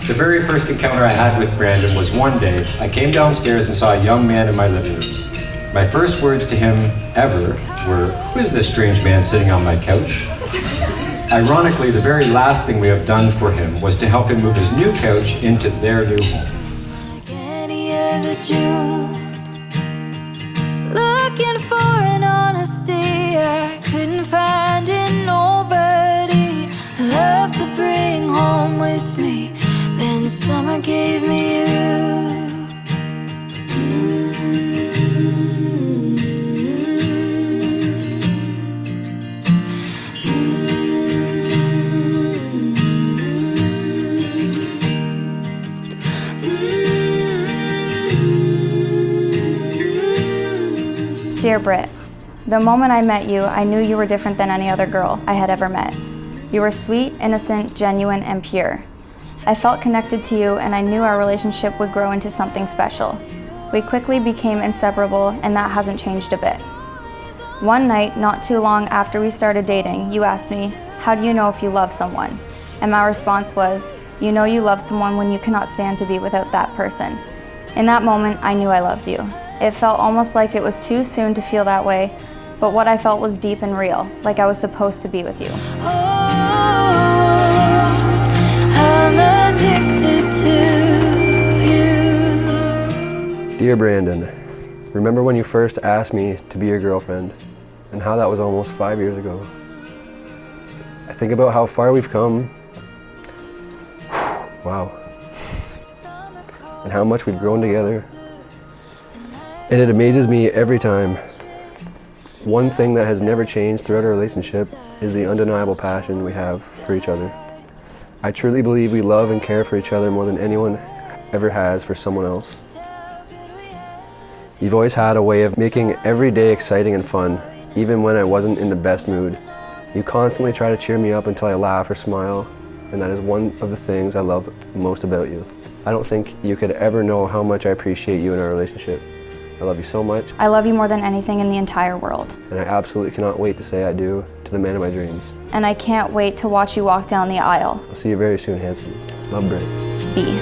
The very first encounter I had with Brandon was one day. I came downstairs and saw a young man in my living room. My first words to him ever were, "Who is this strange man sitting on my couch?" Ironically, the very last thing we have done for him was to help him move his new couch into their new home. Looking for an honesty I couldn't find in nobody. Love to bring home with me. Then summer gave me you. Dear Britt, the moment I met you, I knew you were different than any other girl I had ever met. You were sweet, innocent, genuine, and pure. I felt connected to you, and I knew our relationship would grow into something special. We quickly became inseparable, and that hasn't changed a bit. One night, not too long after we started dating, you asked me, "How do you know if you love someone?" And my response was, "You know you love someone when you cannot stand to be without that person." In that moment, I knew I loved you. It felt almost like it was too soon to feel that way, but what I felt was deep and real, like I was supposed to be with you. I'm addicted to you. Dear Brandon, remember when you first asked me to be your girlfriend and how that was almost 5 years ago? I think about how far we've come. Wow. And how much we've grown together. And it amazes me every time. One thing that has never changed throughout our relationship is the undeniable passion we have for each other. I truly believe we love and care for each other more than anyone ever has for someone else. You've always had a way of making every day exciting and fun, even when I wasn't in the best mood. You constantly try to cheer me up until I laugh or smile, and that is one of the things I love most about you. I don't think you could ever know how much I appreciate you in our relationship. I love you so much. I love you more than anything in the entire world. And I absolutely cannot wait to say I do to the man of my dreams. And I can't wait to watch you walk down the aisle. I'll see you very soon, handsome. Love, Britt. B.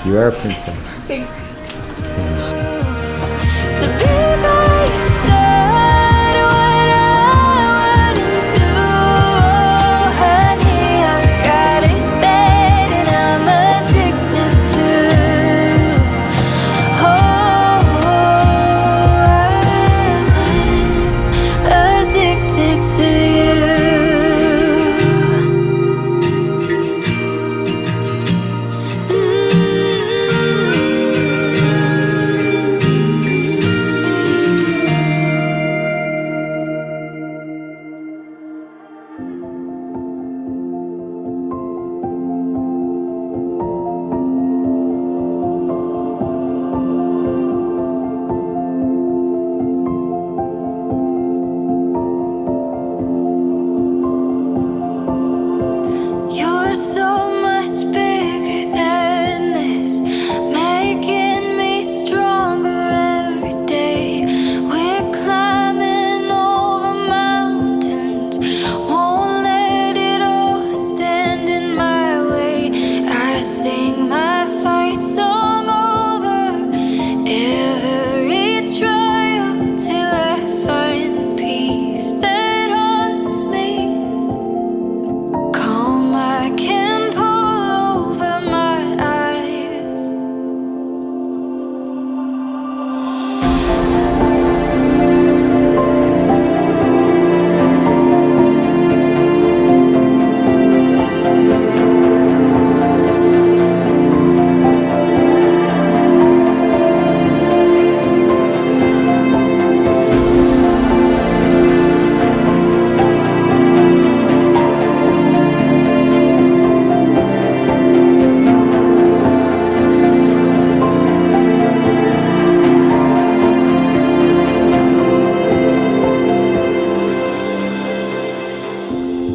You are a princess. To be by your side, what I wouldn't do. Oh, honey, I've got it bad and I'm addicted to. Oh, I'm addicted to you.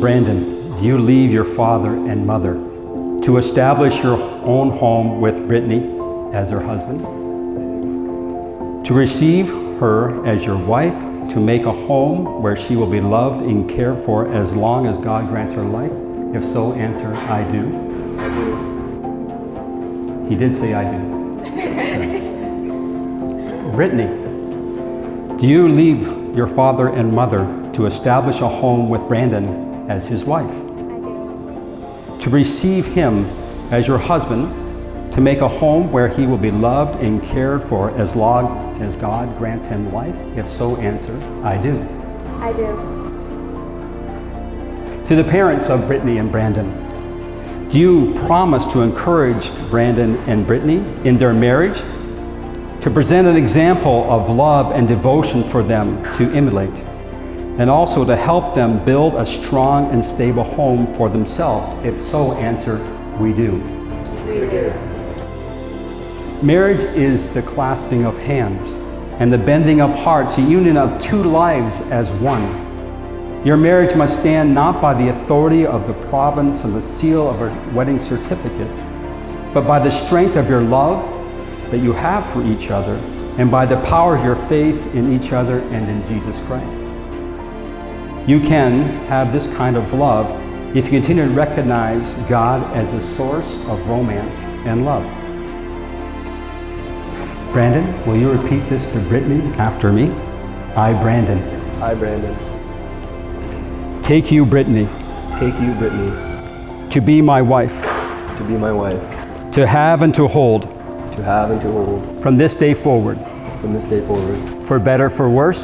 Brandon, do you leave your father and mother to establish your own home with Brittany as her husband? To receive her as your wife, to make a home where she will be loved and cared for as long as God grants her life? If so, answer, I do. I do. He did say I do. Brittany, do you leave your father and mother to establish a home with Brandon as his wife? I do. To receive him as your husband, to make a home where he will be loved and cared for as long as God grants him life? If so, answer, I do. I do. To the parents of Brittany and Brandon, do you promise to encourage Brandon and Brittany in their marriage, to present an example of love and devotion for them to emulate, and also to help them build a strong and stable home for themselves? If so, answer, we do. We do. Marriage is the clasping of hands and the bending of hearts, the union of two lives as one. Your marriage must stand not by the authority of the province and the seal of a wedding certificate, but by the strength of your love that you have for each other, and by the power of your faith in each other and in Jesus Christ. You can have this kind of love if you continue to recognize God as a source of romance and love. Brandon, will you repeat this to Brittany after me? I, Brandon. I, Brandon. Take you, Brittany, Take you, Brittany, to be my wife, to be my wife, to have and to hold, to have and to hold, from this day forward, from this day forward, for better, for worse,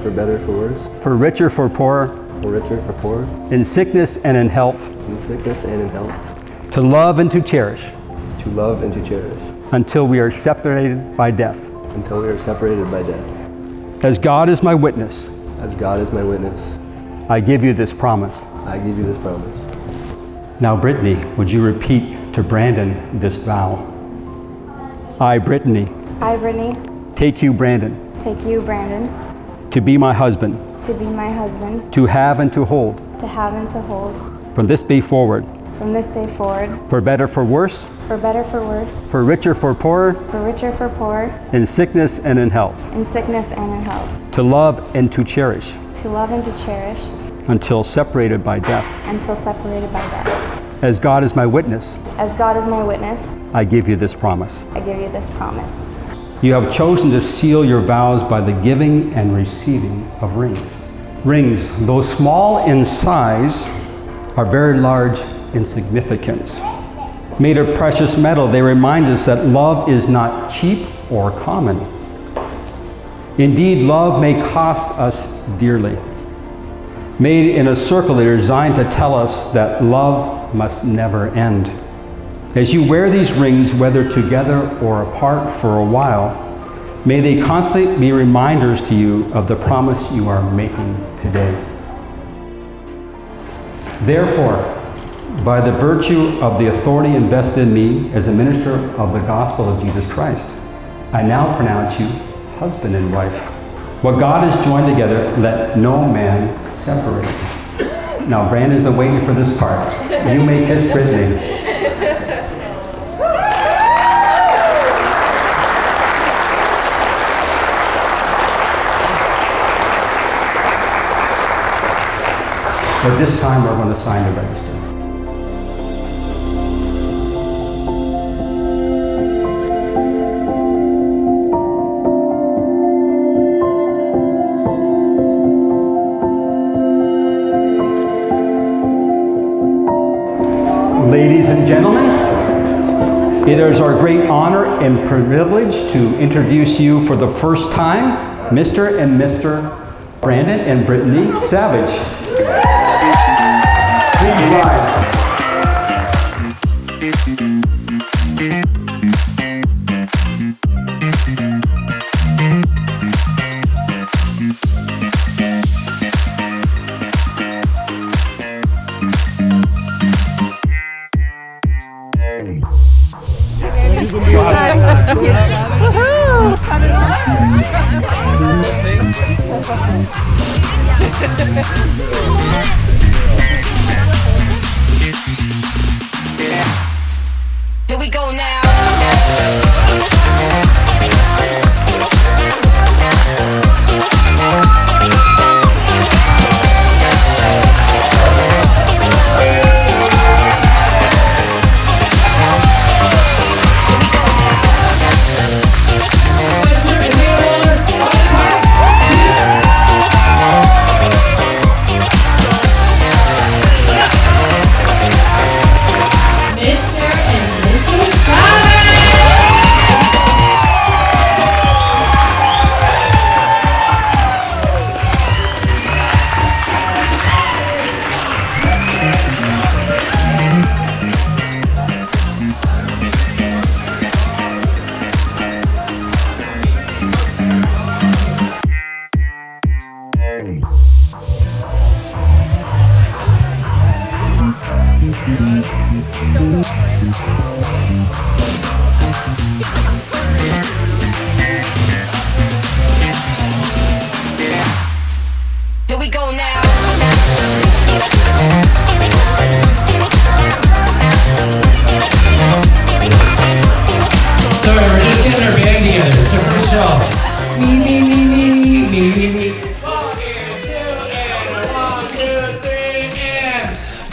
for better, for worse, for richer, for poorer, for richer, for poorer, in sickness and in health, in sickness and in health, to love and to cherish, to love and to cherish, until we are separated by death. until we are separated by death. As God is my witness, As God is my witness, I give you this promise. I give you this promise. Now, Brittany, would you repeat to Brandon this vow? I, Brittany, I, Brittany, take you, Brandon, take you, Brandon, to be my husband, to be my husband, to have and to hold, to have and to hold, from this day forward, from this day forward, for better, for worse, for better, for worse, for richer, for poorer, for richer, for poor, in sickness and in health, in sickness and in health, to love and to cherish, to love and to cherish, until separated by death. until separated by death. As God is my witness, As God is my witness, I give you this promise. I give you this promise. You have chosen to seal your vows by the giving and receiving of rings. Rings, though small in size, are very large in significance. Made of precious metal, they remind us that love is not cheap or common. Indeed, love may cost us dearly. Made in a circle, they are designed to tell us that love must never end. As you wear these rings, whether together or apart for a while, may they constantly be reminders to you of the promise you are making today. Therefore, by the virtue of the authority invested in me as a minister of the gospel of Jesus Christ, I now pronounce you husband and wife. What God has joined together, let no man separate. Now, Brandon's been waiting for this part. You may kiss Brittany. But this time we're going to sign the register. Ladies and gentlemen, it is our great honor and privilege to introduce you for the first time, Mr. and Mr. Brandon and Brittany Savage. Please rise.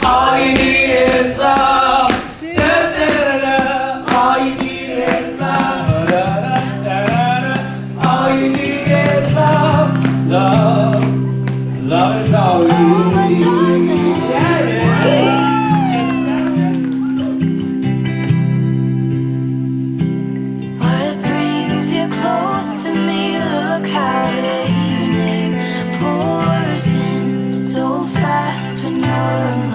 All you need is love. Da, da, da, da. All you need is love. Da, da, da, da. All you need is love. Love. Love is all you need. What brings you close to me? Look how the evening pours in so fast when you're alone.